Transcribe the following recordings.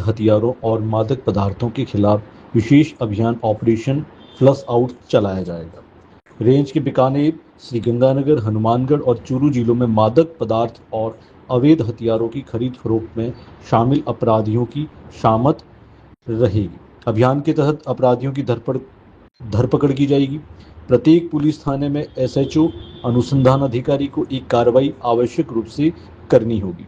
हथियारों और मादक पदार्थों के खिलाफ विशेष अभियान ऑपरेशन फ्लश आउट चलाया जाएगा। रेंज के बीकानेर, श्रीगंगानगर, हनुमानगढ़ और चूरू जिलों में मादक पदार्थ और अवैध हथियारों की खरीद फरोख्त में शामिल अपराधियों की शामत रहेगी। अभियान के तहत अपराधियों की धरपकड़ की जाएगी। प्रत्येक पुलिस थाने में एसएचओ अनुसंधान अधिकारी को एक कार्रवाई आवश्यक रूप से करनी होगी।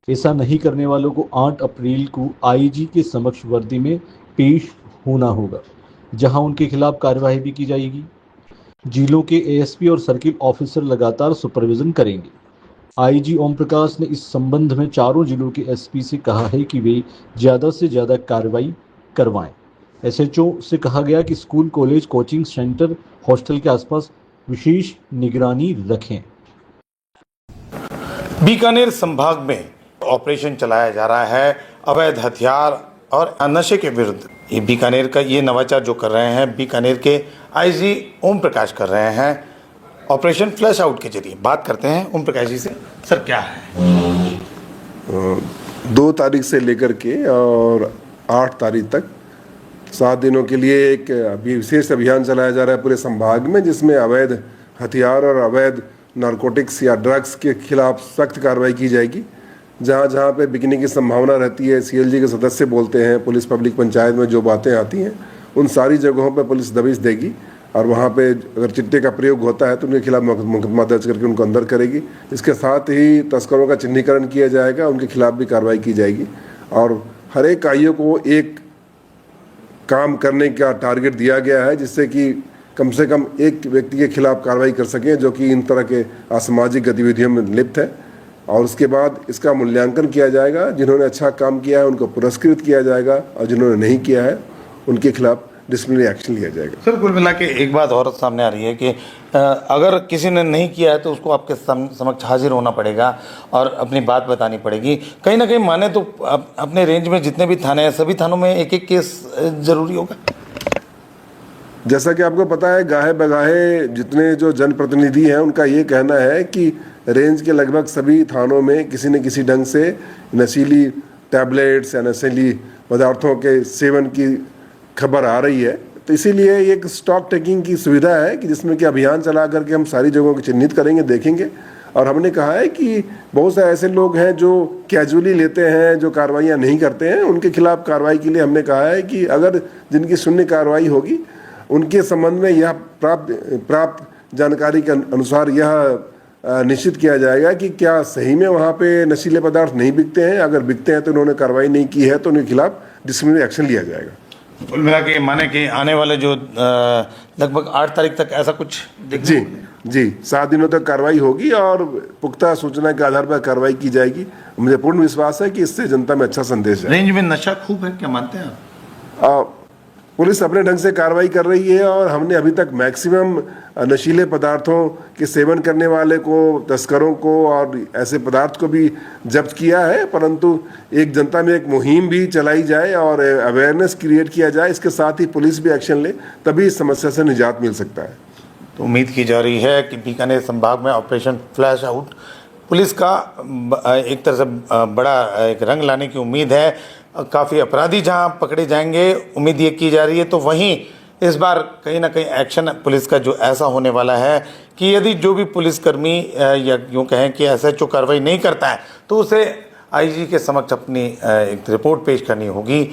ऐसा नहीं करने वालों को 8 अप्रैल को आईजी के समक्ष वर्दी में पेश होना होगा, जहां उनके खिलाफ कार्रवाई भी की जाएगी। जिलों के एएसपी और सर्किल ऑफिसर लगातार सुपरविजन करेंगे। आईजी ओम प्रकाश ने इस संबंध में चारों जिलों के एसपी से कहा है कि वे ज़्यादा से ज़्यादा कार्रवाई करवाएं। एसएचओ से कहा गया कि school, college, coaching centre, hostel के आसपास विशेष निगरानी रखें। बीकानेर संभाग में ऑपरेशन चलाया जा रहा है अवैध हथियार और नशे के विरुद्ध। ये बीकानेर का ये नवाचार जो कर रहे हैं बीकानेर के आईजी ओम प्रकाश कर रहे हैं ऑपरेशन फ्लैश आउट के जरिए। बात करते हैं ओम प्रकाश जी से। सर क्या है? 2 तारीख से लेकर के और 8 तारीख तक 7 दिनों के लिए एक विशेष अभियान चलाया जा रहा है पूरे संभाग में, जिसमें अवैध हथियार और अवैध नारकोटिक्स या ड्रग्स के खिलाफ सख्त कार्रवाई की जाएगी। जहाँ जहाँ पे बिकने की संभावना रहती है, सीएलजी के सदस्य बोलते हैं, पुलिस पब्लिक पंचायत में जो बातें आती हैं उन सारी जगहों पे पुलिस दबिश देगी और वहाँ पे अगर चिट्टे का प्रयोग होता है तो उनके खिलाफ मुकदमा दर्ज करके उनको अंदर करेगी। इसके साथ ही तस्करों का चिन्हीकरण किया जाएगा, उनके खिलाफ भी कार्रवाई की जाएगी और हर एक आईओ को एक काम करने का टारगेट दिया गया है, जिससे कि कम से कम एक व्यक्ति के खिलाफ कार्रवाई कर सकें जो कि इन तरह के असामाजिक गतिविधियों में लिप्त है। और उसके बाद इसका मूल्यांकन किया जाएगा। जिन्होंने अच्छा काम किया है उनको पुरस्कृत किया जाएगा और जिन्होंने नहीं किया है उनके खिलाफ डिसिप्लिनरी एक्शन लिया जाएगा। सर कुल मिला के एक बात और सामने आ रही है कि अगर किसी ने नहीं किया है तो उसको आपके समक्ष हाजिर होना पड़ेगा और अपनी बात बतानी पड़ेगी। कहीं ना कहीं माने तो अपने रेंज में जितने भी थाने हैं सभी थानों में एक एक केस जरूरी होगा। जैसा कि आपको पता है, गाहे बगाहे जितने जो जनप्रतिनिधि हैं उनका ये कहना है कि रेंज के लगभग सभी थानों में किसी न किसी ढंग से नशीली टैबलेट्स या नशीली पदार्थों के सेवन की खबर आ रही है। तो इसीलिए एक स्टॉक टेकिंग की सुविधा है कि जिसमें कि अभियान चला करके हम सारी जगहों को चिन्हित करेंगे, देखेंगे। और हमने कहा है कि बहुत से ऐसे लोग हैं जो कैजुअली लेते हैं, जो कार्रवाइयाँ नहीं करते हैं, उनके खिलाफ कार्रवाई के लिए हमने कहा है कि अगर जिनकी शून्य कार्रवाई होगी उनके संबंध में यह प्राप्त जानकारी के अनुसार यह निश्चित किया जाएगा कि क्या सही में वहाँ पे नशीले पदार्थ नहीं बिकते हैं। अगर बिकते हैं तो उन्होंने कार्रवाई नहीं की है तो उनके खिलाफ डिसिप्लिनरी एक्शन लिया जाएगा। कुल मिला के माने कि आने वाले जो लगभग 8 तारीख तक ऐसा कुछ जी 7 दिनों तक कार्रवाई होगी और पुख्ता सूचना के आधार पर कार्रवाई की जाएगी। मुझे पूर्ण विश्वास है कि इससे जनता में अच्छा संदेश है। रेंज में नशा खूब है, क्या मानते हैं आप? पुलिस अपने ढंग से कार्रवाई कर रही है और हमने अभी तक मैक्सिमम नशीले पदार्थों के सेवन करने वाले को, तस्करों को और ऐसे पदार्थ को भी जब्त किया है। परंतु एक जनता में एक मुहिम भी चलाई जाए और अवेयरनेस क्रिएट किया जाए, इसके साथ ही पुलिस भी एक्शन ले, तभी इस समस्या से निजात मिल सकता है। तो उम्मीद की जा रही है कि बीकानेर संभाग में ऑपरेशन फ्लैश आउट पुलिस का एक तरह से बड़ा एक रंग लाने की उम्मीद है। काफ़ी अपराधी जहां पकड़े जाएंगे उम्मीद ये की जा रही है, तो वहीं इस बार कहीं ना कहीं एक्शन पुलिस का जो ऐसा होने वाला है कि यदि जो भी पुलिसकर्मी या यूँ कहें कि एसएचओ कार्रवाई नहीं करता है तो उसे आईजी के समक्ष अपनी एक रिपोर्ट पेश करनी होगी।